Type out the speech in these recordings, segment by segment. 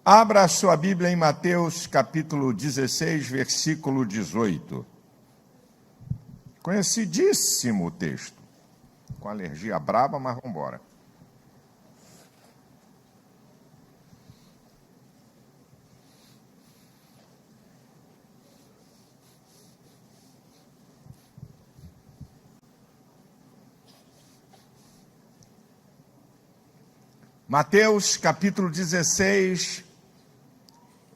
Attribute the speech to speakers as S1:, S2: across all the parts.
S1: Abra a sua Bíblia em Mateus, capítulo 16, versículo 18. Conhecidíssimo texto. Com alergia braba, mas vamos embora. Mateus, capítulo 16,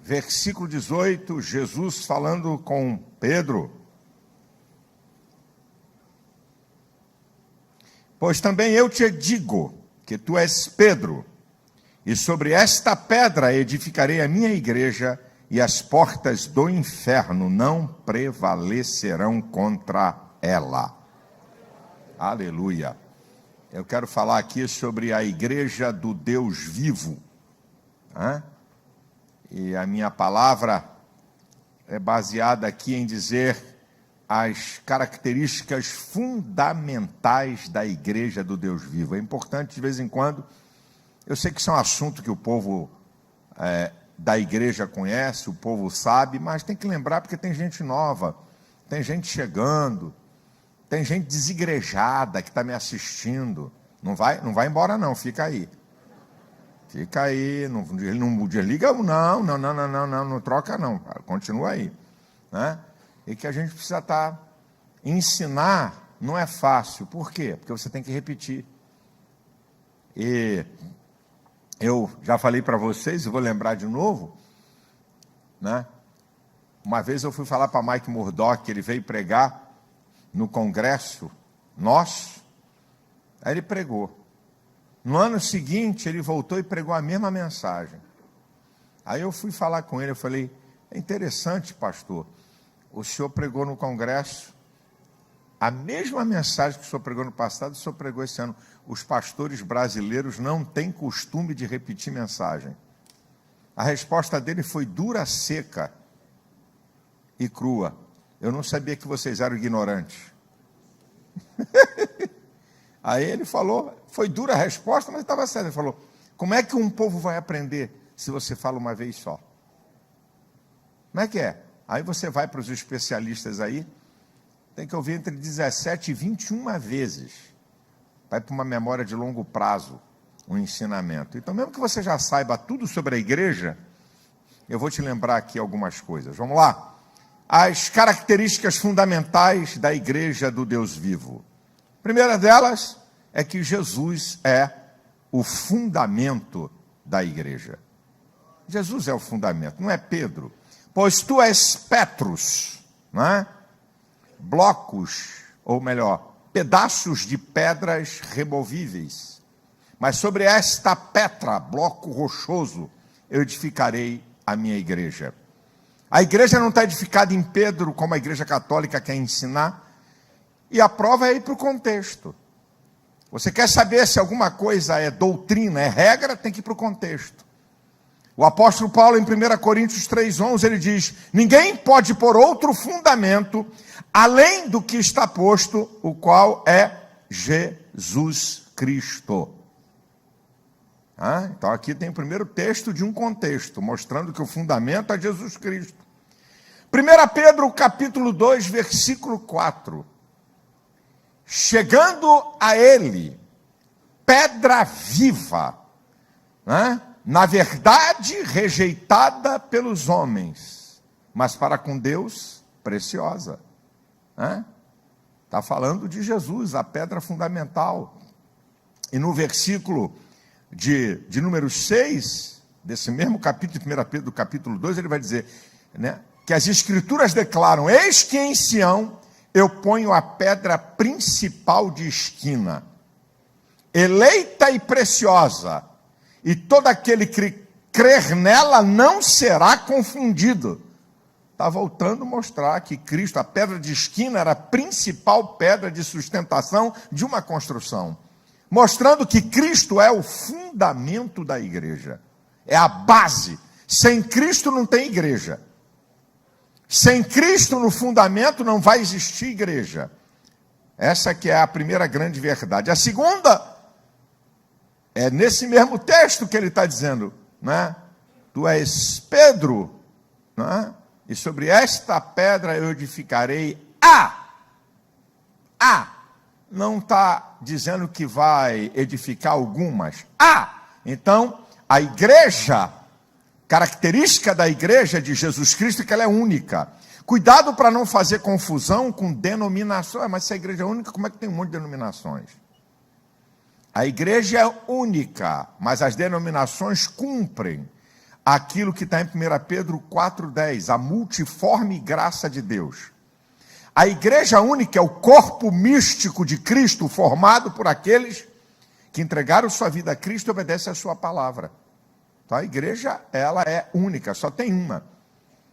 S1: versículo 18, Jesus falando com Pedro. Pois também eu te digo que tu és Pedro, e sobre esta pedra edificarei a minha igreja, e as portas do inferno não prevalecerão contra ela. Aleluia. Eu quero falar aqui sobre a igreja do Deus vivo. E a minha palavra é baseada aqui em dizer as características fundamentais da igreja do Deus vivo. É importante, de vez em quando, eu sei que isso é um assunto que o povo da igreja conhece, o povo sabe, mas tem que lembrar porque tem gente nova, tem gente chegando, tem gente desigrejada que está me assistindo. Não vai embora não, fica aí. Fica aí, não desliga, não troca não, continua aí, né? E que a gente precisa ensinar não é fácil, por quê? Porque você tem que repetir. E eu já falei para vocês, e vou lembrar de novo, né? Uma vez eu fui falar para Mike Murdock, ele veio pregar no congresso nosso, aí ele pregou. No ano seguinte, ele voltou e pregou a mesma mensagem. Aí eu fui falar com ele, eu falei, é interessante, pastor, o senhor pregou no congresso, a mesma mensagem que o senhor pregou no passado, o senhor pregou esse ano. Os pastores brasileiros não têm costume de repetir mensagem. A resposta dele foi dura, seca e crua. Eu não sabia que vocês eram ignorantes. Aí ele falou, foi dura a resposta, mas estava certo. Ele falou, como é que um povo vai aprender se você fala uma vez só? Como é que é? Aí você vai para os especialistas aí, tem que ouvir entre 17 e 21 vezes. Vai para uma memória de longo prazo, um ensinamento. Então, mesmo que você já saiba tudo sobre a igreja, eu vou te lembrar aqui algumas coisas. Vamos lá? As características fundamentais da igreja do Deus vivo. A primeira delas é que Jesus é o fundamento da igreja. Jesus é o fundamento, não é Pedro. Pois tu és Petrus, não é? Blocos, ou melhor, pedaços de pedras removíveis. Mas sobre esta pedra, bloco rochoso, eu edificarei a minha igreja. A igreja não está edificada em Pedro, como a igreja católica quer ensinar, e a prova é ir para o contexto. Você quer saber se alguma coisa é doutrina, é regra, tem que ir para o contexto. O apóstolo Paulo, em 1 Coríntios 3,11, ele diz, ninguém pode pôr outro fundamento, além do que está posto, o qual é Jesus Cristo. Então aqui tem o primeiro texto de um contexto, mostrando que o fundamento é Jesus Cristo. 1 Pedro, capítulo 2, versículo 4. Chegando a ele, pedra viva, na verdade rejeitada pelos homens, mas para com Deus preciosa. Está falando de Jesus, a pedra fundamental. E no versículo de número 6, desse mesmo capítulo, de 1 Pedro, capítulo 2, ele vai dizer, que as escrituras declaram, eis que em Sião eu ponho a pedra principal de esquina, eleita e preciosa, e todo aquele que crer nela não será confundido. Está voltando a mostrar que Cristo, a pedra de esquina, era a principal pedra de sustentação de uma construção. Mostrando que Cristo é o fundamento da igreja. É a base. Sem Cristo não tem igreja. Sem Cristo no fundamento não vai existir igreja. Essa que é a primeira grande verdade. A segunda é nesse mesmo texto que ele está dizendo, né? Tu és Pedro, né? E sobre esta pedra eu edificarei não está dizendo que vai edificar algumas. Então, a igreja, característica da igreja de Jesus Cristo é que ela é única. Cuidado para não fazer confusão com denominações. Mas se a igreja é única, como é que tem um monte de denominações? A igreja é única, mas as denominações cumprem aquilo que está em 1 Pedro 4,10, a multiforme graça de Deus. A igreja única é o corpo místico de Cristo, formado por aqueles que entregaram sua vida a Cristo e obedecem a sua palavra. Então a igreja, ela é única, só tem uma.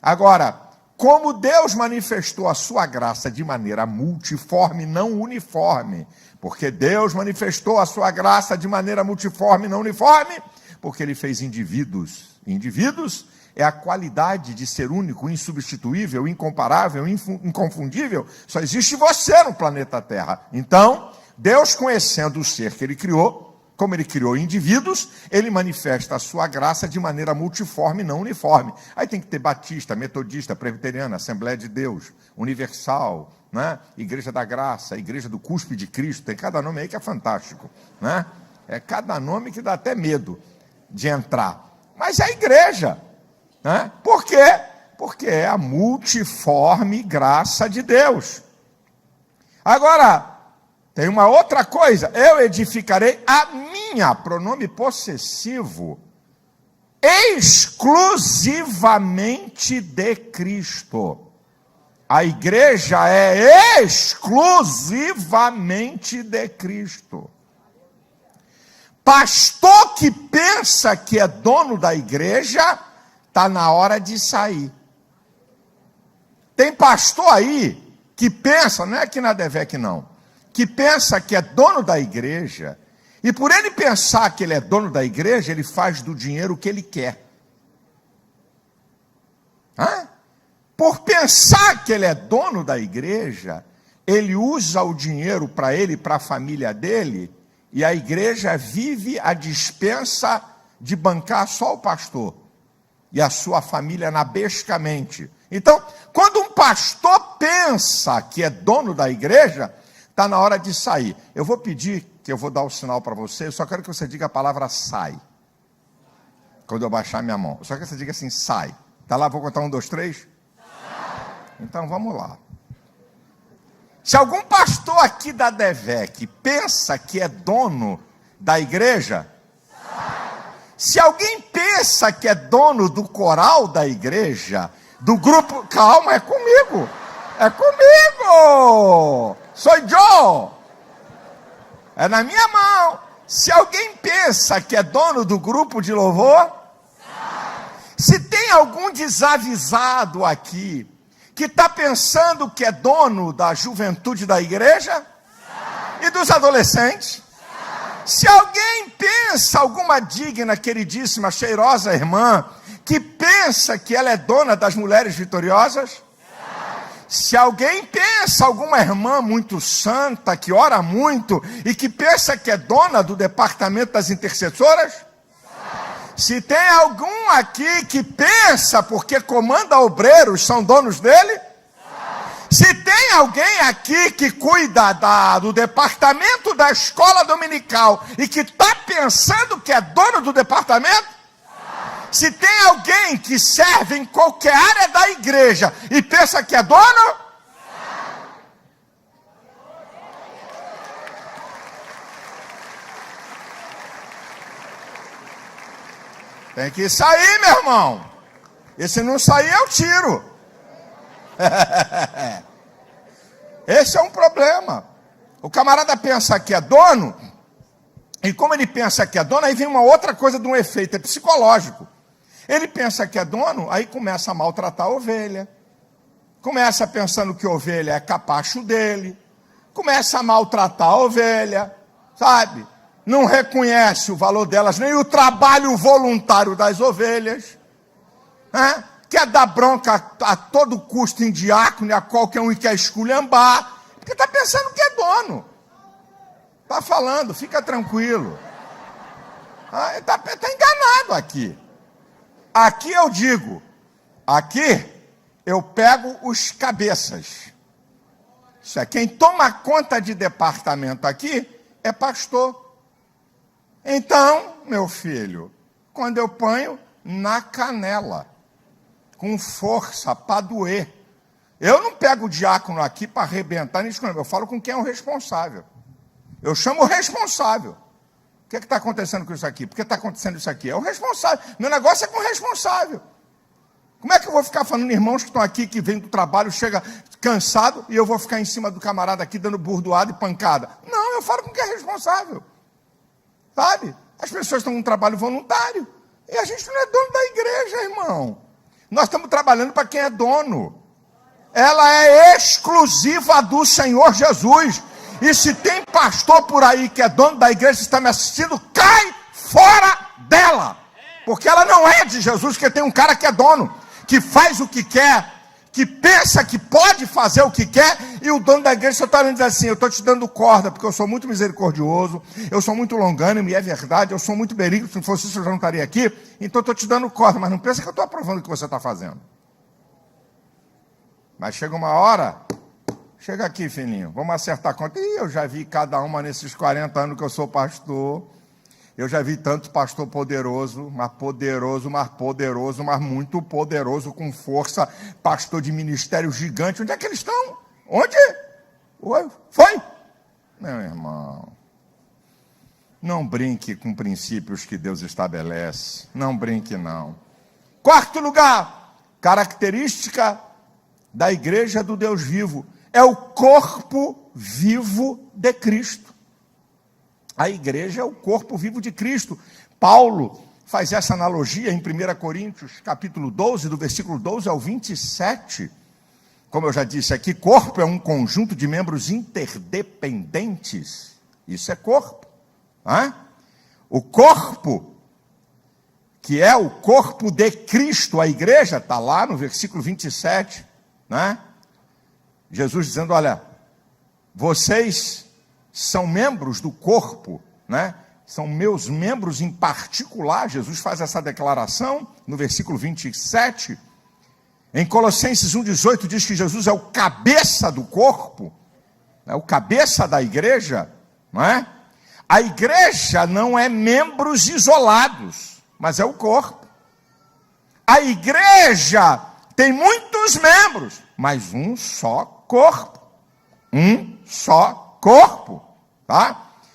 S1: Agora, como Deus manifestou a sua graça de maneira multiforme, não uniforme, porque Deus manifestou a sua graça de maneira multiforme, não uniforme, porque ele fez indivíduos. Indivíduos é a qualidade de ser único, insubstituível, incomparável, inconfundível. Só existe você no planeta Terra. Então, Deus, conhecendo o ser que ele criou, como ele criou indivíduos, ele manifesta a sua graça de maneira multiforme, não uniforme. Aí tem que ter batista, metodista, presbiteriana, Assembleia de Deus, Universal, né? Igreja da Graça, Igreja do Cuspe de Cristo. Tem cada nome aí que é fantástico, né? É cada nome que dá até medo de entrar. Mas é a igreja, né? Por quê? Porque é a multiforme graça de Deus. Agora, tem uma outra coisa. Eu edificarei a minha, pronome possessivo, exclusivamente de Cristo. A igreja é exclusivamente de Cristo. Pastor que pensa que é dono da igreja, está na hora de sair. Tem pastor aí que pensa, não é aqui na Devec não, que pensa que é dono da igreja, e por ele pensar que ele é dono da igreja, ele faz do dinheiro o que ele quer. Por pensar que ele é dono da igreja, ele usa o dinheiro para ele e para a família dele, e a igreja vive a dispensa de bancar só o pastor e a sua família nabescamente. Então, quando um pastor pensa que é dono da igreja, está na hora de sair. Eu vou pedir, que eu vou dar o sinal para você, eu só quero que você diga a palavra sai. Quando eu baixar minha mão. Eu só quero que você diga assim, sai. Tá lá, vou contar 1, 2, 3? Sai. Então vamos lá. Se algum pastor aqui da Devec pensa que é dono da igreja, se alguém pensa que é dono do coral da igreja, do grupo, calma, é comigo, sou eu, é na minha mão. Se alguém pensa que é dono do grupo de louvor, se tem algum desavisado aqui, que está pensando que é dono da juventude da igreja e dos adolescentes. Se alguém pensa, alguma digna, queridíssima, cheirosa irmã, que pensa que ela é dona das mulheres vitoriosas. Se alguém pensa, alguma irmã muito santa, que ora muito e que pensa que é dona do departamento das intercessoras. Se tem algum aqui que pensa, porque comanda obreiros, são donos dele? Se tem alguém aqui que cuida do departamento da escola dominical e que está pensando que é dono do departamento? Se tem alguém que serve em qualquer área da igreja e pensa que é dono? Tem que sair, meu irmão. E se não sair, eu tiro. Esse é um problema. O camarada pensa que é dono, e como ele pensa que é dono, aí vem uma outra coisa de um efeito, é psicológico. Ele pensa que é dono, aí começa a maltratar a ovelha. Começa pensando que a ovelha é capacho dele. Começa a maltratar a ovelha, sabe? Não reconhece o valor delas, nem o trabalho voluntário das ovelhas. Quer dar bronca a todo custo em diácono, a qualquer um que quer esculhambar. Porque está pensando que é dono. Está falando, fica tranquilo. Está enganado aqui. Aqui eu digo, aqui eu pego os cabeças. Isso é, quem toma conta de departamento aqui é pastor. Então, meu filho, quando eu ponho na canela, com força, para doer. Eu não pego o diácono aqui para arrebentar nisso, eu falo com quem é o responsável. Eu chamo o responsável. O que está acontecendo com isso aqui? Por que está acontecendo isso aqui? É o responsável. Meu negócio é com o responsável. Como é que eu vou ficar falando irmãos que estão aqui, que vêm do trabalho, chega cansado, e eu vou ficar em cima do camarada aqui dando burdoada e pancada? Não, eu falo com quem é responsável. Sabe? As pessoas estão num trabalho voluntário. E a gente não é dono da igreja, irmão. Nós estamos trabalhando para quem é dono. Ela é exclusiva do Senhor Jesus. E se tem pastor por aí que é dono da igreja, está me assistindo, cai fora dela. Porque ela não é de Jesus, porque tem um cara que é dono, que faz o que quer, que pensa que pode fazer o que quer, e o dono da igreja só está dizendo assim, eu estou te dando corda, porque eu sou muito misericordioso, eu sou muito longânimo, e é verdade, eu sou muito benigno, se não fosse isso eu já não estaria aqui, então estou te dando corda, mas não pensa que eu estou aprovando o que você está fazendo. Mas chega uma hora, chega aqui, filhinho, vamos acertar a conta. E eu já vi cada uma nesses 40 anos que eu sou pastor, eu já vi tanto pastor poderoso, mas muito poderoso, com força, pastor de ministério gigante. Onde é que eles estão? Onde? Foi? Meu irmão, não brinque com princípios que Deus estabelece. Não brinque, não. Quarto lugar, característica da igreja do Deus vivo, é o corpo vivo de Cristo. A igreja é o corpo vivo de Cristo. Paulo faz essa analogia em 1 Coríntios, capítulo 12, do versículo 12 ao 27. Como eu já disse aqui, corpo é um conjunto de membros interdependentes. Isso é corpo. O corpo, que é o corpo de Cristo, a igreja, está lá no versículo 27, Jesus dizendo, olha, vocês são membros do corpo, são meus membros em particular. Jesus faz essa declaração no versículo 27. Em Colossenses 1,18 diz que Jesus é o cabeça do corpo, o cabeça da igreja, A igreja não é membros isolados, mas é o corpo. A igreja tem muitos membros, mas um só corpo. Um só corpo.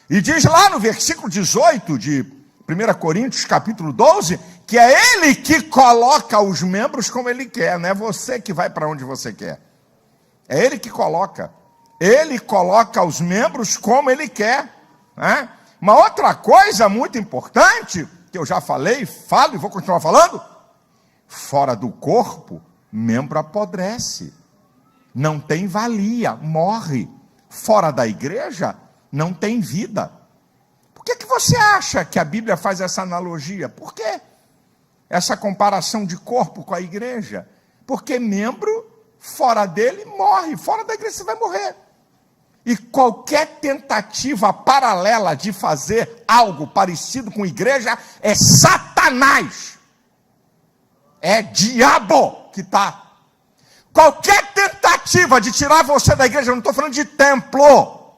S1: E diz lá no versículo 18 de 1 Coríntios, capítulo 12, que é ele que coloca os membros como ele quer, não é você que vai para onde você quer. É ele que coloca. Ele coloca os membros como ele quer. Uma outra coisa muito importante, que eu já falei, falo e vou continuar falando, fora do corpo, membro apodrece, não tem valia, morre. Fora da igreja, não tem vida. Por que você acha que a Bíblia faz essa analogia? Por quê? Essa comparação de corpo com a igreja? Porque membro, fora dele, morre. Fora da igreja você vai morrer. E qualquer tentativa paralela de fazer algo parecido com igreja é Satanás. É diabo que está. Qualquer tentativa de tirar você da igreja, eu não estou falando de templo.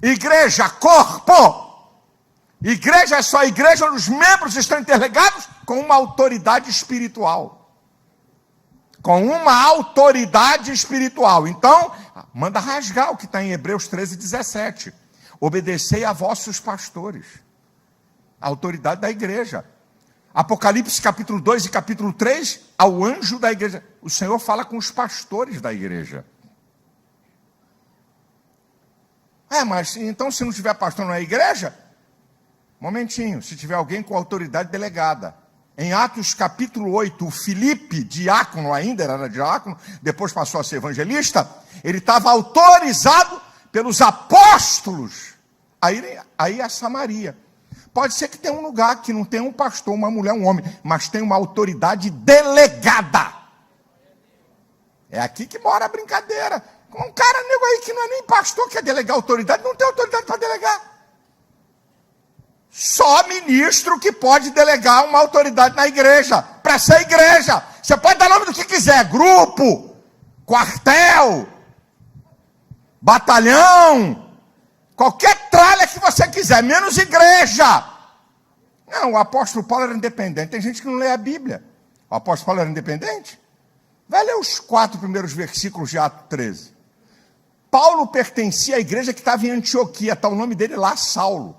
S1: Igreja, corpo. Igreja é só igreja onde os membros estão interligados com uma autoridade espiritual. Com uma autoridade espiritual. Então, manda rasgar o que está em Hebreus 13:17. Obedecei a vossos pastores. A autoridade da igreja. Apocalipse capítulo 2 e capítulo 3, ao anjo da igreja. O Senhor fala com os pastores da igreja. Mas então se não tiver pastor na igreja, momentinho, se tiver alguém com autoridade delegada. Em Atos capítulo 8, o Filipe, diácono ainda, era diácono, depois passou a ser evangelista, ele estava autorizado pelos apóstolos a ir a Samaria. Pode ser que tenha um lugar que não tem um pastor, uma mulher, um homem, mas tem uma autoridade delegada. É aqui que mora a brincadeira. Um cara nego aí que não é nem pastor, quer delegar autoridade, não tem autoridade para delegar. Só ministro que pode delegar uma autoridade na igreja, para ser igreja. Você pode dar nome do que quiser, grupo, quartel, batalhão, qualquer tralha que você quiser, menos igreja. Não, o apóstolo Paulo era independente. Tem gente que não lê a Bíblia. O apóstolo Paulo era independente? Vai ler os 4 primeiros versículos de Atos 13. Paulo pertencia à igreja que estava em Antioquia, está o nome dele lá, Saulo.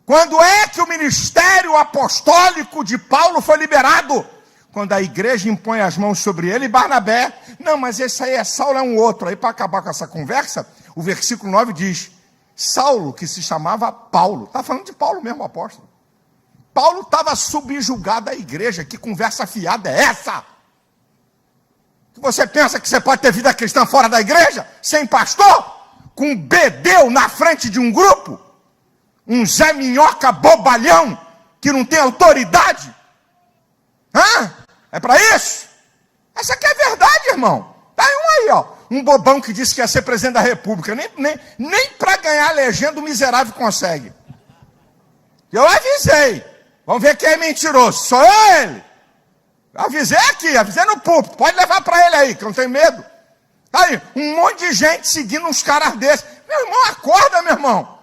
S1: Quando é que o ministério apostólico de Paulo foi liberado? Quando a igreja impõe as mãos sobre ele e Barnabé. Não, mas esse aí é Saulo, é um outro. Aí para acabar com essa conversa, o versículo 9 diz, Saulo, que se chamava Paulo. Está falando de Paulo mesmo, o apóstolo. Paulo estava subjugado à igreja. Que conversa fiada é essa? Que você pensa que você pode ter vida cristã fora da igreja? Sem pastor? Com um bedeu na frente de um grupo? Um Zé Minhoca bobalhão que não tem autoridade? Hã? É para isso? Essa aqui é a verdade, irmão. Tá um aí, ó. Um bobão que disse que ia ser presidente da república. Nem para ganhar a legenda o miserável consegue. Eu avisei. Vamos ver quem é mentiroso. Sou ele. Avisei aqui, avisei no púlpito. Pode levar para ele aí, que eu não tenho medo. Tá aí, um monte de gente seguindo uns caras desses. Meu irmão, acorda, meu irmão.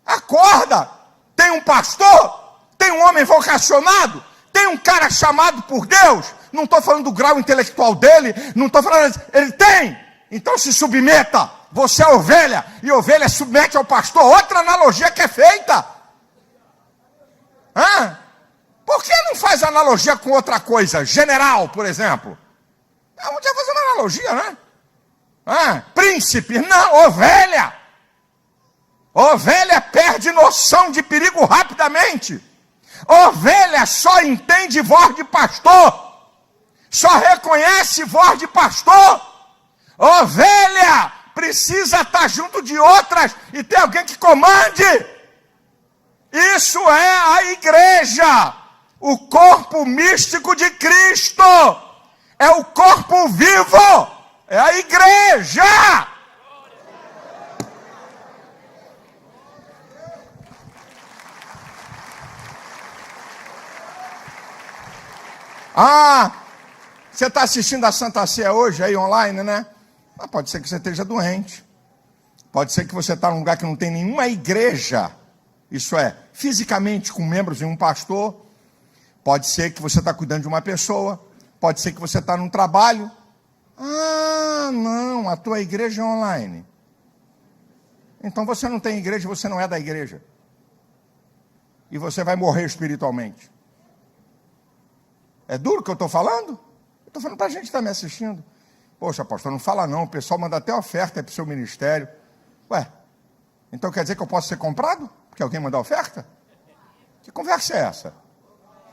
S1: Acorda. Tem um pastor, tem um homem vocacionado, tem um cara chamado por Deus. Não estou falando do grau intelectual dele, não estou falando... Ele tem. Então se submeta. Você é ovelha, e ovelha submete ao pastor. Outra analogia que é feita. Hã? Por que não faz analogia com outra coisa? General, por exemplo. Não podia fazer uma analogia, né? Príncipe, não, ovelha. Ovelha perde noção de perigo rapidamente. Ovelha só entende voz de pastor. Só reconhece voz de pastor. Ovelha precisa estar junto de outras e ter alguém que comande. Isso é a igreja. O corpo místico de Cristo. É o corpo vivo. É a igreja. Você está assistindo a Santa Ceia hoje aí online, né? Pode ser que você esteja doente. Pode ser que você está num lugar que não tem nenhuma igreja. Isso é, fisicamente com membros e um pastor. Pode ser que você está cuidando de uma pessoa. Pode ser que você está num trabalho. Não, a tua igreja é online. Então você não tem igreja, você não é da igreja. E você vai morrer espiritualmente. É duro o que eu estou falando? Eu estou falando para a gente que está me assistindo. Poxa, pastor, não fala não, o pessoal manda até oferta para o seu ministério. Ué, então quer dizer que eu posso ser comprado? Porque alguém manda oferta? Que conversa é essa?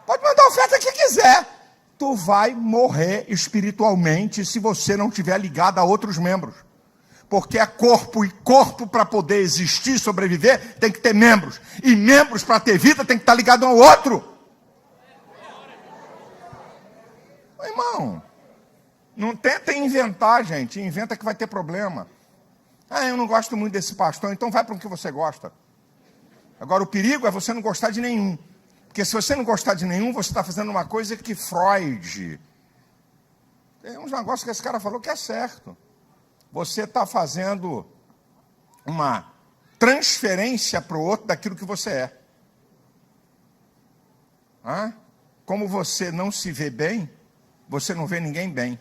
S1: Pode mandar a oferta que quiser. Tu vai morrer espiritualmente se você não estiver ligado a outros membros. Porque é corpo, e corpo para poder existir, sobreviver, tem que ter membros. E membros para ter vida tem que estar ligado ao outro. Irmão, não tenta inventar, gente. Inventa que vai ter problema. Eu não gosto muito desse pastor, então vai para o que você gosta. Agora, o perigo é você não gostar de nenhum. Porque se você não gostar de nenhum, você está fazendo uma coisa que Freud... Tem uns negócios que esse cara falou que é certo. Você está fazendo uma transferência para o outro daquilo que você é. Como você não se vê bem, você não vê ninguém bem.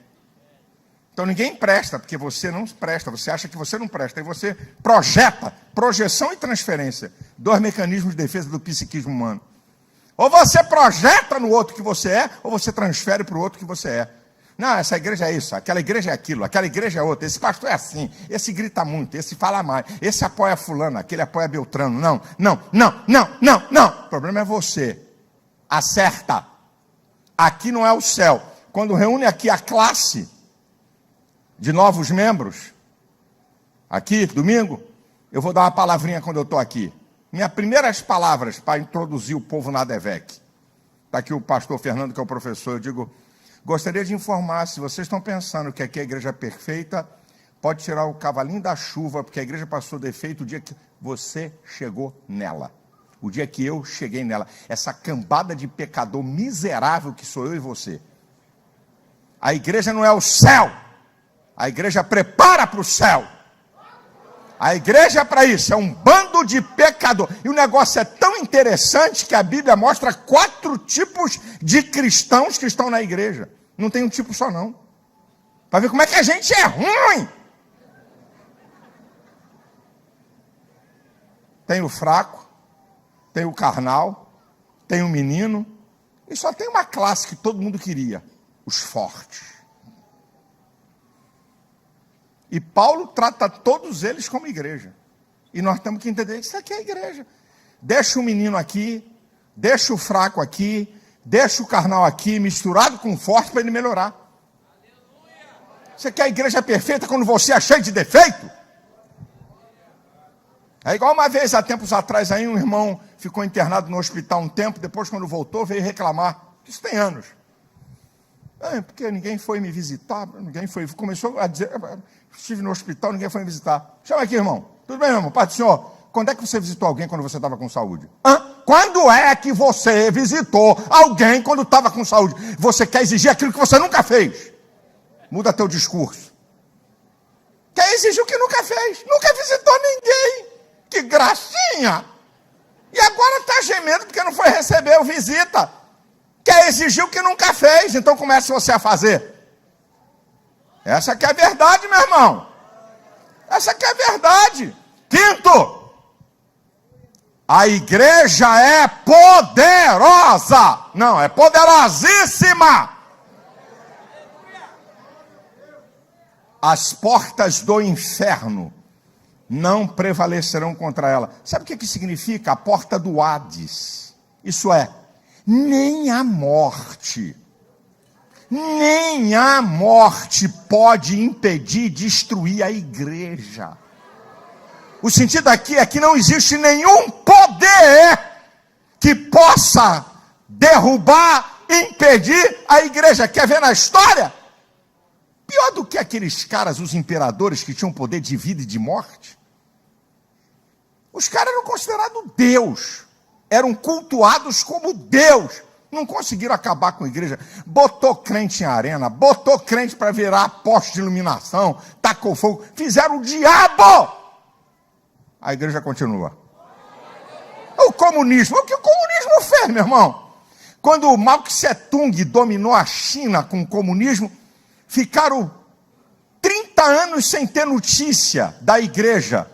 S1: Então ninguém presta, porque você não presta, você acha que você não presta, e você projeta, projeção e transferência, 2 mecanismos de defesa do psiquismo humano. Ou você projeta no outro que você é, ou você transfere para o outro que você é. Não, essa igreja é isso, aquela igreja é aquilo, aquela igreja é outra, esse pastor é assim, esse grita muito, esse fala mais, esse apoia fulano, aquele apoia Beltrano. Não. O problema é você. Acerta. Aqui não é o céu. Quando reúne aqui a classe de novos membros, aqui, domingo, eu vou dar uma palavrinha quando eu estou aqui. Minhas primeiras palavras para introduzir o povo na ADVEC. Está aqui o pastor Fernando, que é o professor. Eu digo, gostaria de informar, se vocês estão pensando que aqui é a igreja perfeita, pode tirar o cavalinho da chuva, porque a igreja passou defeito o dia que você chegou nela. O dia que eu cheguei nela. Essa cambada de pecador miserável que sou eu e você. A igreja não é o céu. A igreja prepara para o céu. A igreja é para isso, é um bando de pecador. E o negócio é tão interessante que a Bíblia mostra 4 tipos de cristãos que estão na igreja. Não tem um tipo só não. Para ver como é que a gente é ruim. Tem o fraco, tem o carnal, tem o menino, e só tem uma classe que todo mundo queria, os fortes. E Paulo trata todos eles como igreja. E nós temos que entender que isso aqui é igreja. Deixa o menino aqui, deixa o fraco aqui, deixa o carnal aqui, misturado com o forte para ele melhorar. Você quer a igreja perfeita quando você é cheio de defeito? É igual uma vez, há tempos atrás, aí um irmão ficou internado no hospital um tempo, depois quando voltou veio reclamar. Isso tem anos. Porque ninguém foi me visitar, começou a dizer, estive no hospital, ninguém foi me visitar. Chama aqui, irmão. Tudo bem, irmão? Pai do senhor, quando é que você visitou alguém quando você estava com saúde? Quando é que você visitou alguém quando estava com saúde? Você quer exigir aquilo que você nunca fez. Muda teu discurso. Quer exigir o que nunca fez. Nunca visitou ninguém. Que gracinha. E agora está gemendo porque não foi receber o visita. Quer exigir o que nunca fez. Então comece você a fazer. Essa que é a verdade, meu irmão. Essa que é a verdade. Quinto. A igreja é poderosa. Não, é poderosíssima. As portas do inferno não prevalecerão contra ela. Sabe o que significa? A porta do Hades. Isso é, nem a morte pode impedir, destruir a igreja. O sentido aqui é que não existe nenhum poder que possa derrubar, impedir a igreja. Quer ver na história? Pior do que aqueles caras, os imperadores, que tinham poder de vida e de morte. Os caras eram considerados Deus. Eram cultuados como Deus. Não conseguiram acabar com a igreja. Botou crente em arena, botou crente para virar poste de iluminação, tacou fogo. Fizeram o diabo. A igreja continua. O comunismo. O que o comunismo fez, meu irmão? Quando o Mao Tse-tung dominou a China com o comunismo, ficaram 30 anos sem ter notícia da igreja.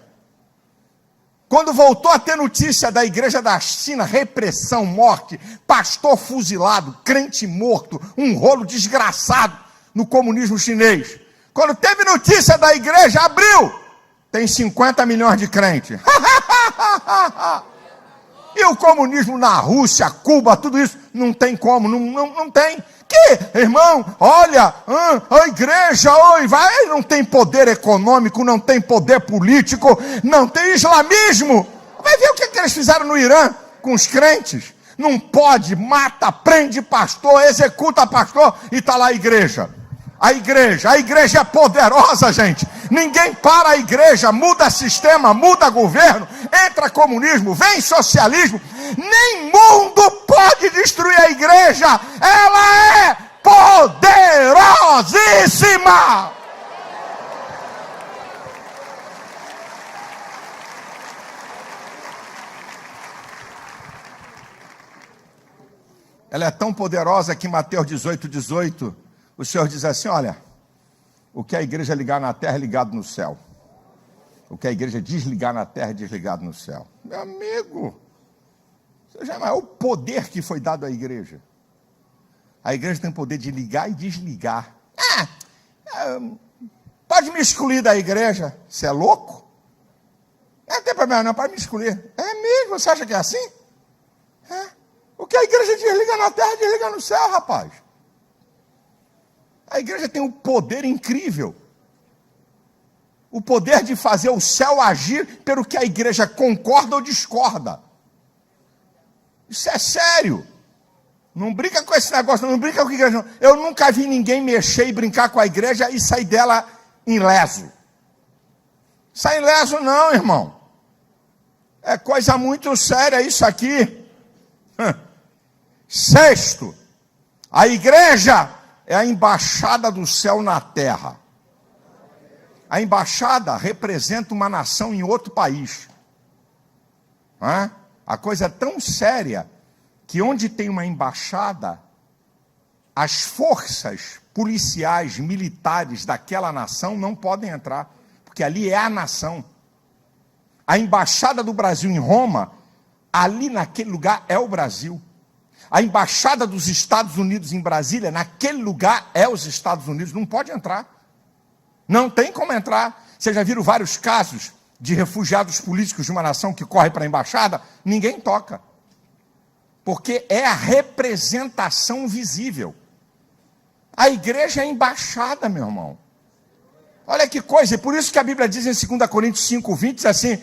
S1: Quando voltou a ter notícia da igreja da China, repressão, morte, pastor fuzilado, crente morto, um rolo desgraçado no comunismo chinês. Quando teve notícia da igreja, abriu, tem 50 milhões de crentes. E o comunismo na Rússia, Cuba, tudo isso, não tem como, não tem. Que, irmão, olha, a igreja, não tem poder econômico, não tem poder político, não tem islamismo. Vai ver o que eles fizeram no Irã com os crentes. Não pode, mata, prende pastor, executa pastor e está lá a igreja. A igreja é poderosa, gente. Ninguém para a igreja, muda sistema, muda governo, entra comunismo, vem socialismo. Nem mundo pode destruir a igreja. Ela é poderosíssima. Ela é tão poderosa que em Mateus 18, o Senhor diz assim, olha, o que a igreja ligar na terra é ligado no céu. O que a igreja desligar na terra é desligado no céu. Meu amigo, você já é o poder que foi dado à igreja. A igreja tem o poder de ligar e desligar. Pode me excluir da igreja? Você é louco? Não tem problema não, pode me excluir. É mesmo? Você acha que é assim? O que a igreja desliga na terra, desliga no céu, rapaz. A igreja tem um poder incrível. O poder de fazer o céu agir pelo que a igreja concorda ou discorda. Isso é sério. Não brinca com esse negócio, não brinca com a igreja. Eu nunca vi ninguém mexer e brincar com a igreja e sair dela ileso. Sai ileso não, irmão. É coisa muito séria isso aqui. Sexto, a igreja é a embaixada do céu na terra. A embaixada representa uma nação em outro país. A coisa é tão séria que onde tem uma embaixada, as forças policiais, militares daquela nação não podem entrar, porque ali é a nação. A embaixada do Brasil em Roma, ali naquele lugar é o Brasil. A embaixada dos Estados Unidos em Brasília, naquele lugar é os Estados Unidos, não pode entrar. Não tem como entrar. Vocês já viram vários casos de refugiados políticos de uma nação que corre para a embaixada? Ninguém toca. Porque é a representação visível. A igreja é a embaixada, meu irmão. Olha que coisa, e por isso que a Bíblia diz em 2 Coríntios 5:20, diz assim,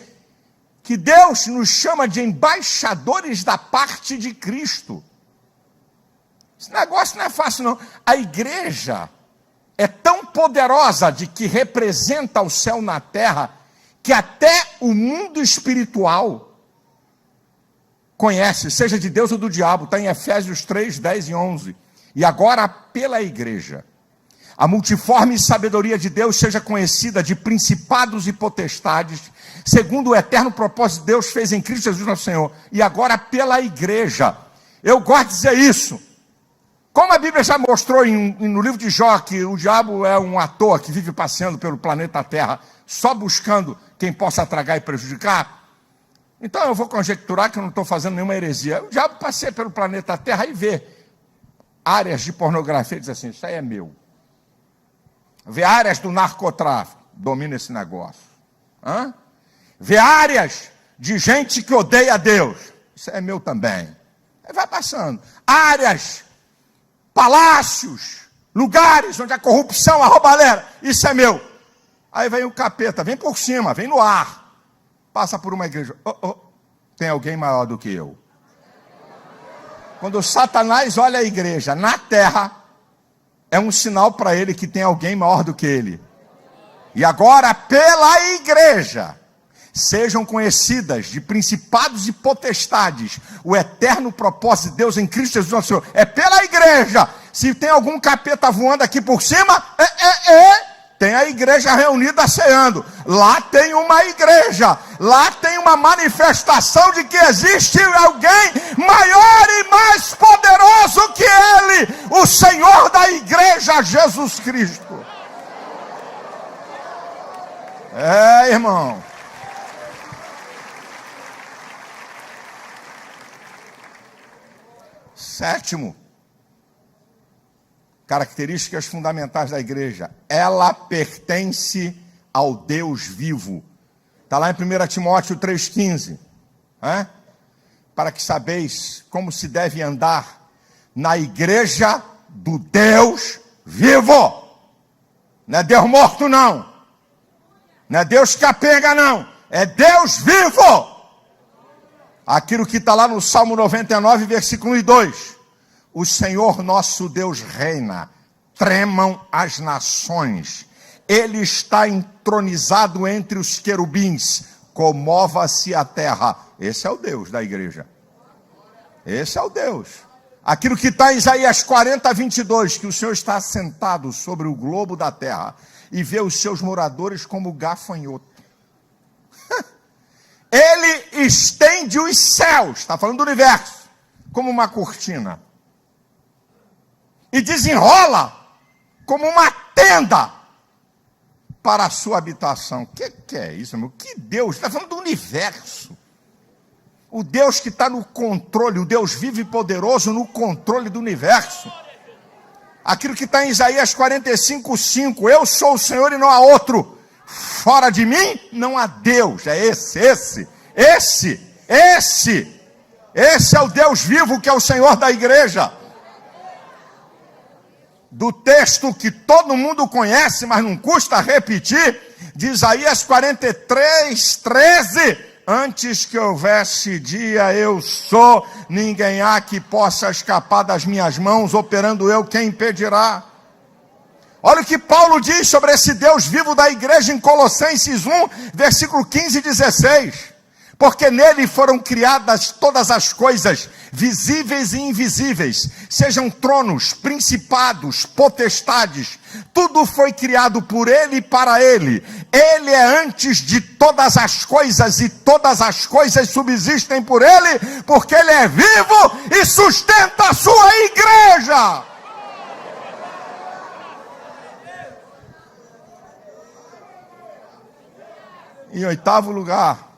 S1: que Deus nos chama de embaixadores da parte de Cristo. Esse negócio não é fácil, não. A igreja é tão poderosa de que representa o céu na terra, que até o mundo espiritual conhece, seja de Deus ou do diabo. Está em Efésios 3, 10 e 11. E agora, pela igreja, a multiforme sabedoria de Deus seja conhecida de principados e potestades, segundo o eterno propósito que Deus fez em Cristo Jesus nosso Senhor. E agora, pela igreja. Eu gosto de dizer isso. Como a Bíblia já mostrou no livro de Jó, que o diabo é um ator que vive passeando pelo planeta Terra, só buscando quem possa tragar e prejudicar, então eu vou conjecturar que eu não estou fazendo nenhuma heresia. O diabo passeia pelo planeta Terra e vê áreas de pornografia e diz assim, isso aí é meu. Vê áreas do narcotráfico, domina esse negócio. Vê áreas de gente que odeia a Deus, isso é meu também. Aí vai passando. Áreas, palácios, lugares onde a corrupção, a roubalheira, isso é meu. Aí vem o capeta, vem por cima, vem no ar, passa por uma igreja. Tem alguém maior do que eu. Quando Satanás olha a igreja na terra, é um sinal para ele que tem alguém maior do que ele. E agora, pela igreja, sejam conhecidas de principados e potestades o eterno propósito de Deus em Cristo Jesus nosso Senhor. É pela igreja. Se tem algum capeta voando aqui por cima, tem a igreja reunida ceando. Lá tem uma igreja. Lá tem uma manifestação de que existe alguém maior e mais poderoso que ele, o Senhor da igreja, Jesus Cristo. Irmão. Sétimo, características fundamentais da igreja. Ela pertence ao Deus vivo. Está lá em 1 Timóteo 3,15. Para que sabeis como se deve andar na igreja do Deus vivo. Não é Deus morto, não. Não é Deus capenga, não. É Deus vivo. Aquilo que está lá no Salmo 99, versículo 1 e 2. O Senhor nosso Deus reina, tremam as nações. Ele está entronizado entre os querubins, comova-se a terra. Esse é o Deus da igreja. Esse é o Deus. Aquilo que está em Isaías 40, 22, que o Senhor está sentado sobre o globo da terra e vê os seus moradores como gafanhoto. Ele estende os céus, está falando do universo, como uma cortina. E desenrola como uma tenda para a sua habitação. O que é isso, meu? Que Deus? Está falando do universo. O Deus que está no controle, o Deus vivo e poderoso no controle do universo. Aquilo que está em Isaías 45:5. Eu sou o Senhor e não há outro. Fora de mim não há Deus. É esse é o Deus vivo que é o Senhor da igreja. Do texto que todo mundo conhece, mas não custa repetir, de Isaías 43:13. Antes que houvesse dia, eu sou, ninguém há que possa escapar das minhas mãos, operando eu, quem impedirá? Olha o que Paulo diz sobre esse Deus vivo da igreja em Colossenses 1, versículo 15 e 16. Porque nele foram criadas todas as coisas, visíveis e invisíveis, sejam tronos, principados, potestades, tudo foi criado por ele e para ele. Ele é antes de todas as coisas e todas as coisas subsistem por ele, porque ele é vivo e sustenta a sua igreja. Em oitavo lugar,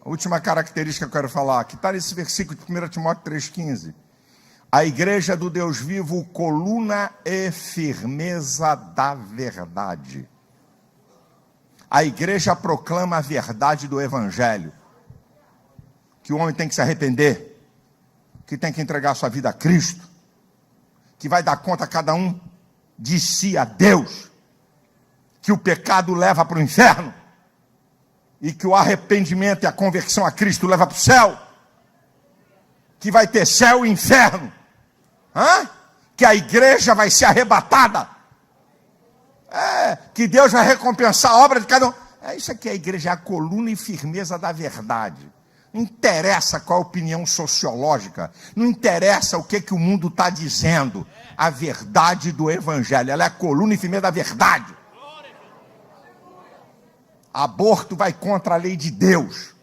S1: a última característica que eu quero falar, que está nesse versículo de 1 Timóteo 3,15. A igreja do Deus vivo, coluna e firmeza da verdade. A igreja proclama a verdade do evangelho. Que o homem tem que se arrepender. Que tem que entregar sua vida a Cristo. Que vai dar conta cada um de si a Deus. Que o pecado leva para o inferno. E que o arrependimento e a conversão a Cristo leva para o céu. Que vai ter céu e inferno. Que a igreja vai ser arrebatada. Que Deus vai recompensar a obra de cada um. Isso aqui é a igreja, é a coluna e firmeza da verdade. Não interessa qual a opinião sociológica. Não interessa o que o mundo está dizendo. A verdade do evangelho, ela é a coluna e firmeza da verdade. Aborto vai contra a lei de Deus.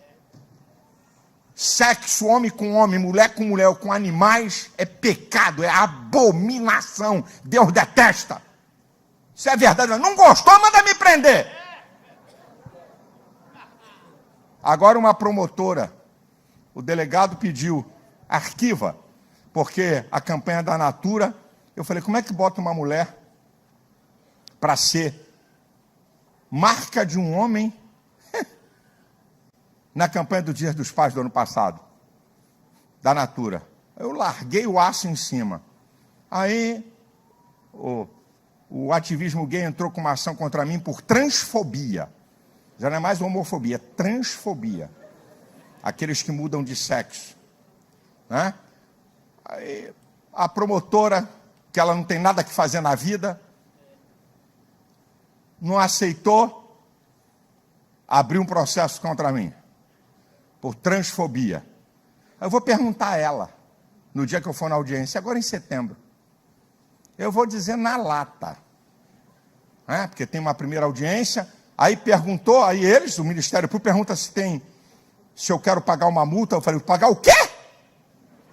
S1: Sexo, homem com homem, mulher com mulher, ou com animais, é pecado, é abominação. Deus detesta. Isso é verdade. Não gostou, manda me prender. Agora uma promotora, o delegado pediu, arquiva, porque a campanha da Natura, eu falei, como é que bota uma mulher para ser marca de um homem na campanha do Dia dos Pais do ano passado, da Natura? Eu larguei o aço em cima. Aí o ativismo gay entrou com uma ação contra mim por transfobia. Já não é mais homofobia, é transfobia. Aqueles que mudam de sexo. Né? Aí, a promotora, que ela não tem nada que fazer na vida, não aceitou, abriu um processo contra mim, por transfobia. Eu vou perguntar a ela, no dia que eu for na audiência, agora em setembro. Eu vou dizer na lata. Porque tem uma primeira audiência, aí perguntou, aí eles, o Ministério Público, pergunta se eu quero pagar uma multa. Eu falei, pagar o quê?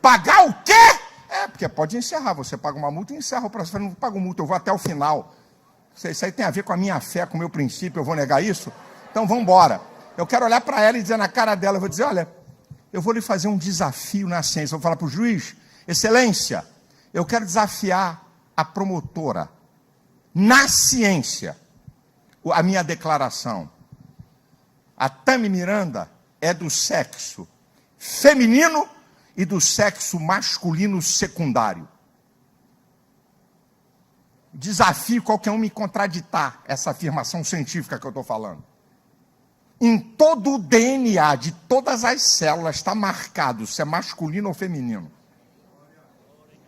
S1: Pagar o quê? Porque pode encerrar, você paga uma multa e encerra o processo. Eu falei, não pago multa, eu vou até o final. Isso aí tem a ver com a minha fé, com o meu princípio, eu vou negar isso? Então vamos embora. Eu quero olhar para ela e dizer na cara dela, eu vou dizer, olha, eu vou lhe fazer um desafio na ciência. Eu vou falar para o juiz, excelência, eu quero desafiar a promotora, na ciência, a minha declaração. A Tami Miranda é do sexo feminino e do sexo masculino secundário. Desafio qualquer um me contraditar essa afirmação científica que eu estou falando. Em todo o DNA de todas as células está marcado se é masculino ou feminino.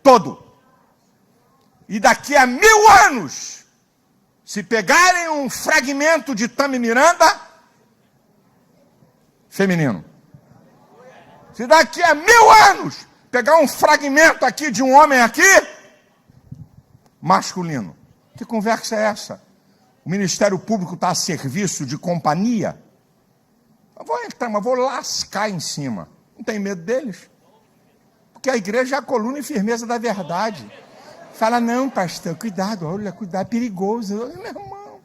S1: Todo. E daqui a 1000 anos, se pegarem um fragmento de Tami Miranda, feminino. Se daqui a 1000 anos, pegar um fragmento aqui de um homem aqui, masculino. Que conversa é essa? O Ministério Público está a serviço de companhia? Eu vou entrar, mas vou lascar em cima. Não tem medo deles? Porque a igreja é a coluna e firmeza da verdade. Fala, não, pastor, cuidado, olha, cuidado, é perigoso. Meu irmão,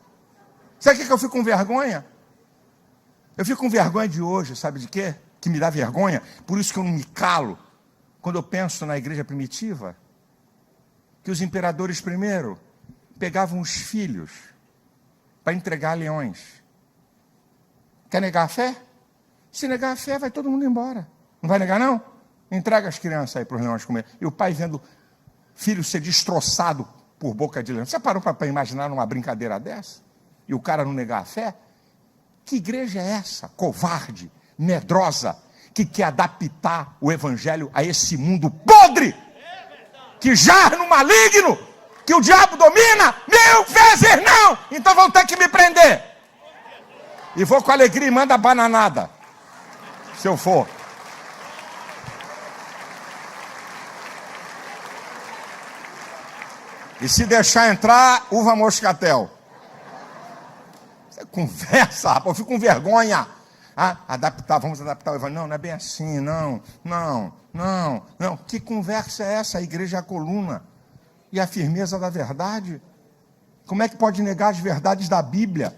S1: sabe o que eu fico com vergonha? Eu fico com vergonha de hoje, sabe de quê? Que me dá vergonha, por isso que eu não me calo. Quando eu penso na igreja primitiva, que os imperadores primeiro pegavam os filhos para entregar a leões. Quer negar a fé? Se negar a fé, vai todo mundo embora. Não vai negar, não? Entrega as crianças aí para os leões comer. E o pai vendo filho ser destroçado por boca de leão. Você parou para imaginar uma brincadeira dessa? E o cara não negar a fé? Que igreja é essa? Covarde, medrosa, que quer adaptar o evangelho a esse mundo podre, que jaz no maligno. que o diabo domina? 1000 vezes não! Então vão ter que me prender. E vou com alegria e manda bananada, se eu for. E se deixar entrar, uva moscatel. Você conversa, rapaz, eu fico com vergonha. Vamos adaptar o evangelho. Não, não é bem assim, não. Que conversa é essa? A igreja é a coluna e a firmeza da verdade. Como é que pode negar as verdades da Bíblia?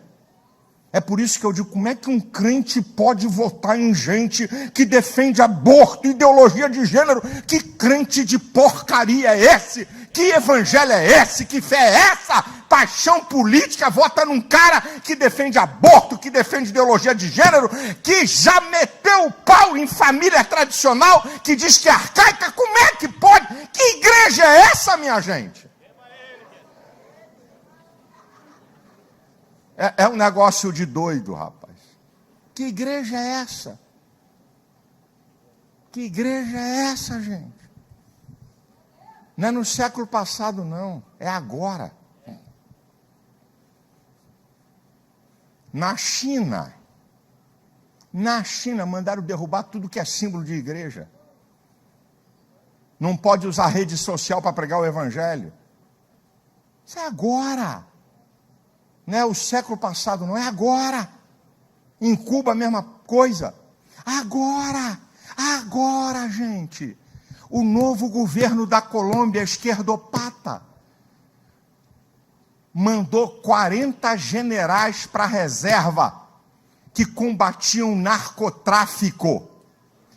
S1: É por isso que eu digo, como é que um crente pode votar em gente que defende aborto, ideologia de gênero? Que crente de porcaria é esse? Que evangelho é esse? Que fé é essa? Paixão política, vota num cara que defende aborto, que defende ideologia de gênero, que já meteu o pau em família tradicional, que diz que é arcaica. Como é que pode? Que igreja é essa, minha gente? É um negócio de doido, rapaz. Que igreja é essa? Que igreja é essa, gente? Não é no século passado, não. É agora. Na China, mandaram derrubar tudo que é símbolo de igreja. Não pode usar rede social para pregar o evangelho. Isso é agora. Não é o século passado, não é agora. Em Cuba a mesma coisa. Agora, gente. O novo governo da Colômbia, esquerdopata, mandou 40 generais para a reserva que combatiam o narcotráfico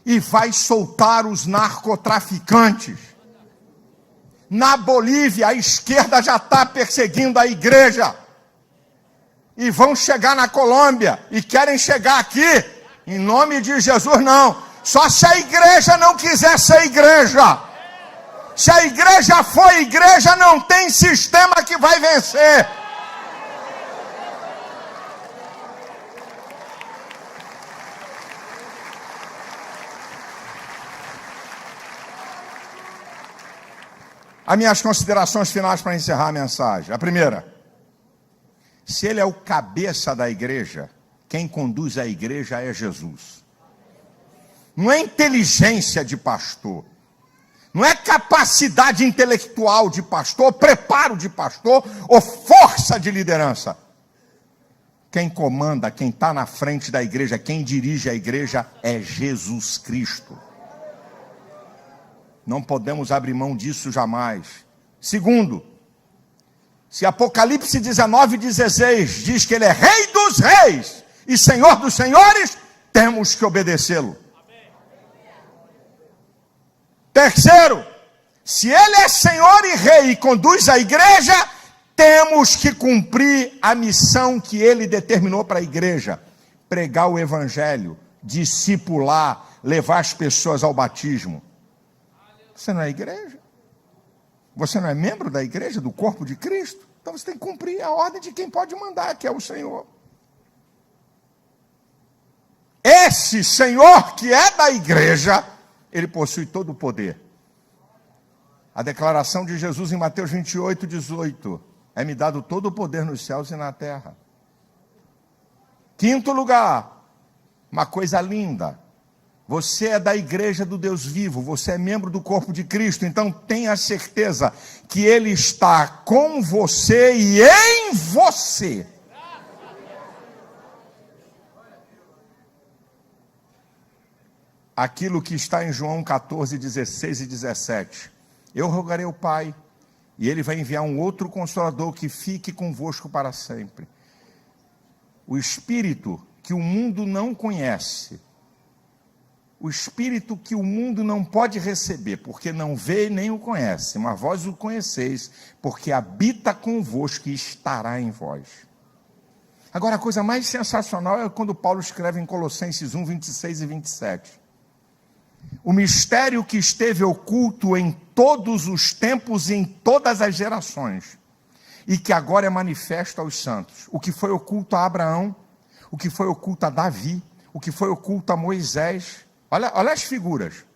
S1: e vai soltar os narcotraficantes. Na Bolívia, a esquerda já está perseguindo a igreja. E vão chegar na Colômbia, e querem chegar aqui, em nome de Jesus, não. Só se a igreja não quiser ser igreja. Se a igreja for igreja, não tem sistema que vai vencer. As minhas considerações finais para encerrar a mensagem. A primeira: se ele é o cabeça da igreja, quem conduz a igreja é Jesus. Não é inteligência de pastor, não é capacidade intelectual de pastor, preparo de pastor ou força de liderança. Quem comanda, quem está na frente da igreja, quem dirige a igreja é Jesus Cristo. Não podemos abrir mão disso jamais. Segundo, se Apocalipse 19:16 diz que ele é Rei dos reis e Senhor dos senhores, temos que obedecê-lo. Terceiro, se ele é Senhor e Rei e conduz a igreja, temos que cumprir a missão que ele determinou para a igreja: pregar o evangelho, discipular, levar as pessoas ao batismo. Você não é igreja? Você não é membro da igreja, do corpo de Cristo? Então você tem que cumprir a ordem de quem pode mandar, que é o Senhor. Esse Senhor que é da igreja, ele possui todo o poder. A declaração de Jesus em Mateus 28:18: é-me dado todo o poder nos céus e na terra. Quinto lugar, uma coisa linda: você é da igreja do Deus vivo, você é membro do corpo de Cristo, então tenha certeza que Ele está com você e em você. Aquilo que está em João 14:16 e 17. Eu rogarei ao Pai, e Ele vai enviar um outro Consolador que fique convosco para sempre. O Espírito que o mundo não conhece, o Espírito que o mundo não pode receber, porque não vê nem o conhece, mas vós o conheceis, porque habita convosco e estará em vós. Agora, a coisa mais sensacional é quando Paulo escreve em Colossenses 1:26 e 27. O mistério que esteve oculto em todos os tempos e em todas as gerações, e que agora é manifesto aos santos. O que foi oculto a Abraão, o que foi oculto a Davi, o que foi oculto a Moisés. Olha as figuras.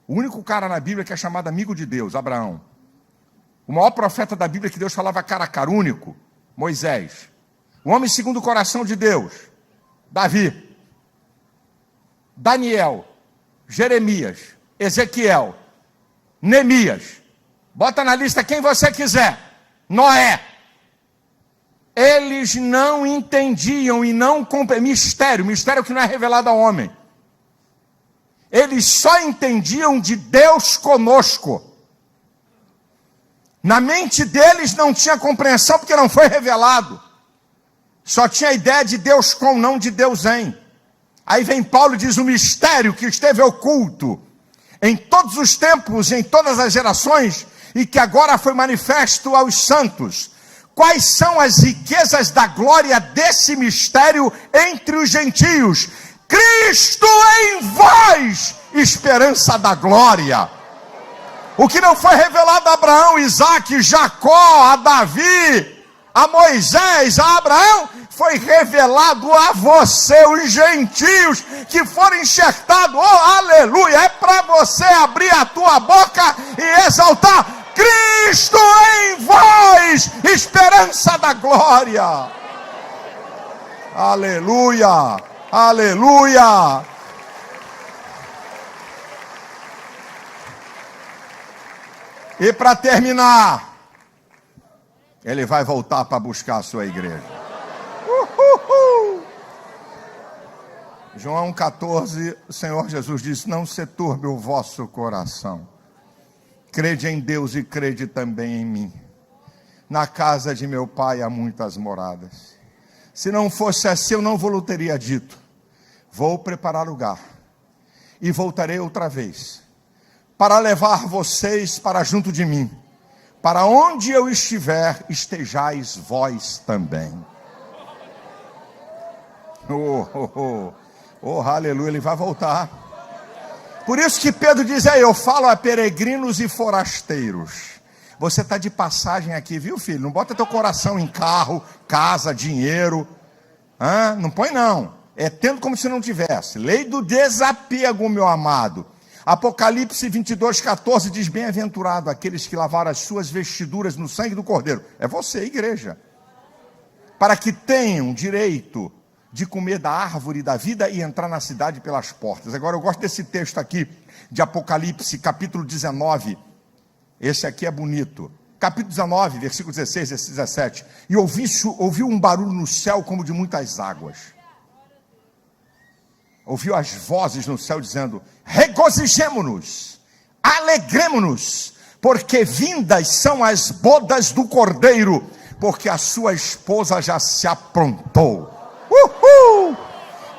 S1: O único cara na Bíblia que é chamado amigo de Deus, Abraão. O maior profeta da Bíblia que Deus falava cara a cara, único, Moisés. O homem segundo o coração de Deus, Davi. Daniel, Jeremias, Ezequiel, Neemias. Bota na lista quem você quiser. Noé. Eles não entendiam e não compreendiam. Mistério que não é revelado ao homem. Eles só entendiam de Deus conosco. Na mente deles não tinha compreensão porque não foi revelado. Só tinha a ideia de Deus com, não de Deus em. Aí vem Paulo e diz: o mistério que esteve oculto em todos os tempos, em todas as gerações, e que agora foi manifesto aos santos. Quais são as riquezas da glória desse mistério entre os gentios? Cristo em vós, esperança da glória. O que não foi revelado a Abraão, Isaque, Jacó, a Davi, a Moisés, a Abraão, foi revelado a você, os gentios que foram enxertados. Oh, aleluia! É para você abrir a tua boca e exaltar: Cristo em vós, esperança da glória. Aleluia, aleluia. E para terminar, ele vai voltar para buscar a sua igreja. João 14, o Senhor Jesus disse: não se turbe o vosso coração. Crede em Deus e crede também em mim. Na casa de meu pai há muitas moradas. Se não fosse assim, eu não vou teria dito: vou preparar lugar e voltarei outra vez, para levar vocês para junto de mim. Para onde eu estiver, estejais vós também. Aleluia, ele vai voltar. Por isso que Pedro diz aí: eu falo a peregrinos e forasteiros. Você está de passagem aqui, viu, filho? Não bota teu coração em carro, casa, dinheiro. Não põe não. É tendo como se não tivesse. Lei do desapego, meu amado. Apocalipse 22:14 diz: bem-aventurado aqueles que lavaram as suas vestiduras no sangue do Cordeiro. É você, igreja. Para que tenham direito de comer da árvore da vida e entrar na cidade pelas portas. Agora eu gosto desse texto aqui de Apocalipse, capítulo 19. Esse aqui é bonito. Capítulo 19, versículo 16 e 17. E ouviu um barulho no céu como de muitas águas. Ouviu as vozes no céu dizendo: regozijemo-nos, alegremo-nos, porque vindas são as bodas do Cordeiro, porque a sua esposa já se aprontou.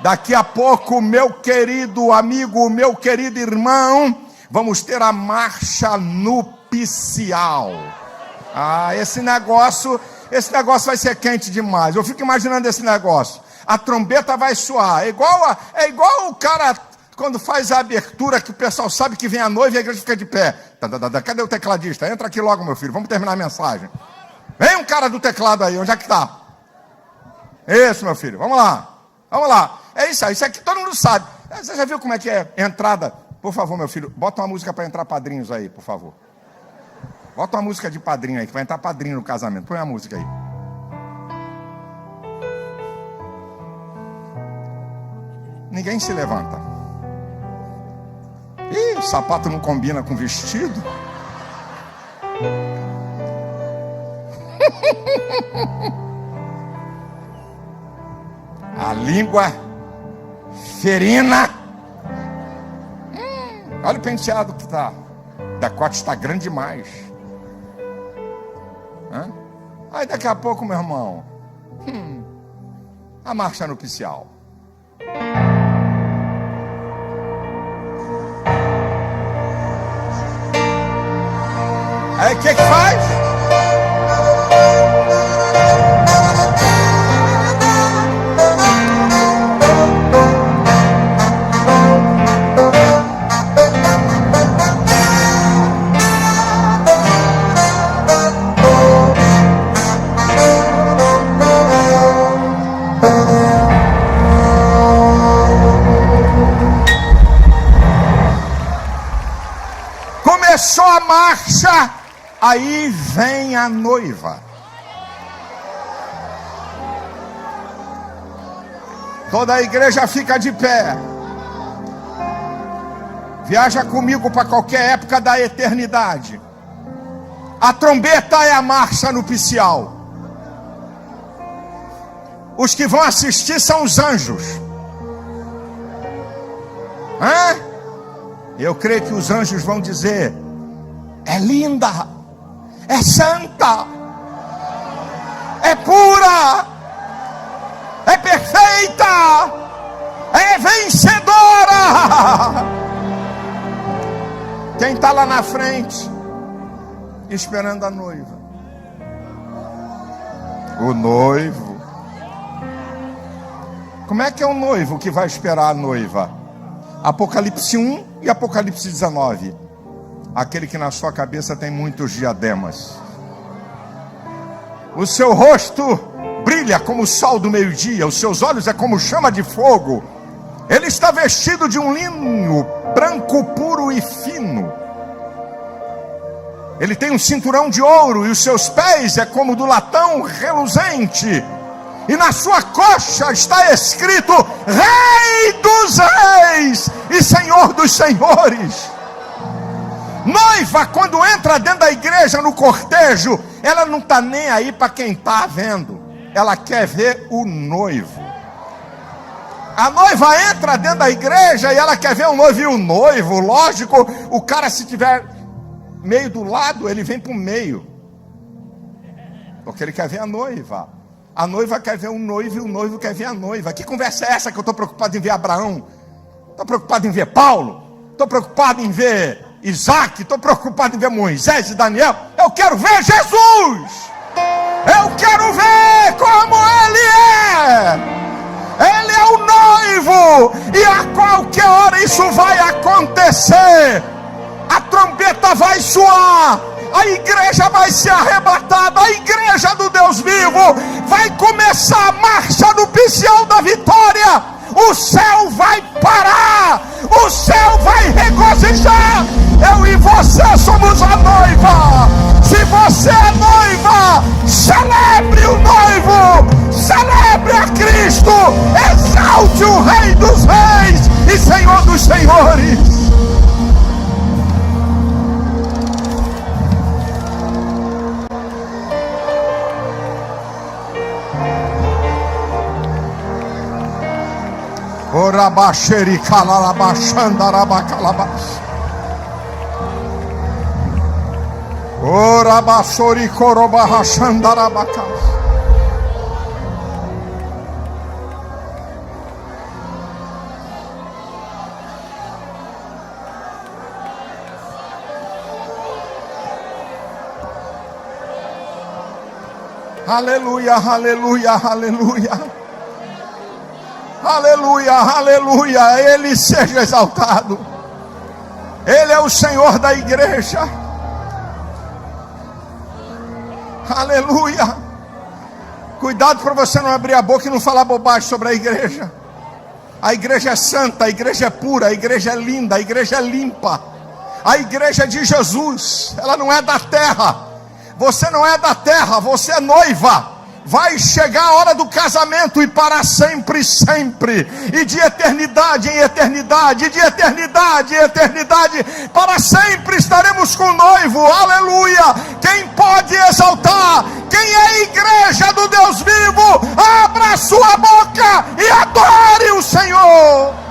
S1: Daqui a pouco, meu querido amigo, meu querido irmão, vamos ter a marcha nupcial. Esse negócio vai ser quente demais. Eu fico imaginando esse negócio. A trombeta vai soar. É igual o cara quando faz a abertura, que o pessoal sabe que vem a noiva e a igreja fica de pé. Cadê o tecladista? Entra aqui logo, meu filho. Vamos terminar a mensagem. Vem um cara do teclado aí. Onde é que está? Isso, meu filho. Vamos lá. Vamos lá. É isso aí. Isso aqui todo mundo sabe. Você já viu como é que é entrada? Por favor, meu filho, bota uma música para entrar padrinhos aí, por favor. Bota uma música de padrinho aí, que vai entrar padrinho no casamento. Põe a música aí. Ninguém se levanta. Ih, sapato não combina com vestido. A língua ferina. Olha o penteado que está. O decote está grande demais. Aí daqui a pouco, meu irmão, a marcha nupcial. Aí o que faz? Começou a marcha, aí vem a noiva. Toda a igreja fica de pé. Viaja comigo para qualquer época da eternidade. A trombeta é a marcha nupcial. Os que vão assistir são os anjos. Eu creio que os anjos vão dizer: é linda, é santa, é pura, é perfeita, é vencedora. Quem está lá na frente esperando a noiva? O noivo. Como é que é o noivo que vai esperar a noiva? Apocalipse 1 e Apocalipse 19. Aquele que na sua cabeça tem muitos diademas. O seu rosto brilha como o sol do meio-dia. Os seus olhos é como chama de fogo. Ele está vestido de um linho branco, puro e fino. Ele tem um cinturão de ouro, e os seus pés é como do latão reluzente. E na sua coxa está escrito: Rei dos Reis e Senhor dos Senhores. Noiva, quando entra dentro da igreja no cortejo, ela não está nem aí para quem está vendo. Ela quer ver o noivo. A noiva entra dentro da igreja e ela quer ver o noivo. E o noivo, lógico, o cara, se tiver meio do lado, ele vem para o meio, porque ele quer ver a noiva. A noiva quer ver o noivo e o noivo quer ver a noiva. Que conversa é essa que eu estou preocupado em ver Abraão? Estou preocupado em ver Paulo? Estou preocupado em ver Isaac? Estou preocupado em ver Moisés e Daniel? Eu quero ver Jesus! Eu quero ver como Ele é! Ele é o noivo! E a qualquer hora isso vai acontecer. A trombeta vai soar. A igreja vai ser arrebatada. A igreja do Deus vivo vai começar a marcha nupcial da vitória. O céu vai parar. O céu vai regozijar. Eu e você somos a noiva. Se você é noiva, celebre o noivo. Celebre a Cristo. Exalte o Rei dos Reis e Senhor dos Senhores. Orabaxeri calalabaxandarabacalabas. Orabaxori corobarraxandarabacas. Aleluia, aleluia, aleluia. Aleluia, aleluia. Ele seja exaltado. Ele é o Senhor da igreja. Aleluia. Cuidado para você não abrir a boca e não falar bobagem sobre a igreja. A igreja é santa, a igreja é pura, a igreja é linda, a igreja é limpa. A igreja é de Jesus. Ela não é da terra. Você não é da terra, você é noiva. Vai chegar a hora do casamento, e para sempre, sempre, e de eternidade em eternidade, de eternidade em eternidade, para sempre estaremos com o noivo. Aleluia. Quem pode exaltar? Quem é a igreja do Deus vivo? Abra sua boca e adore o Senhor.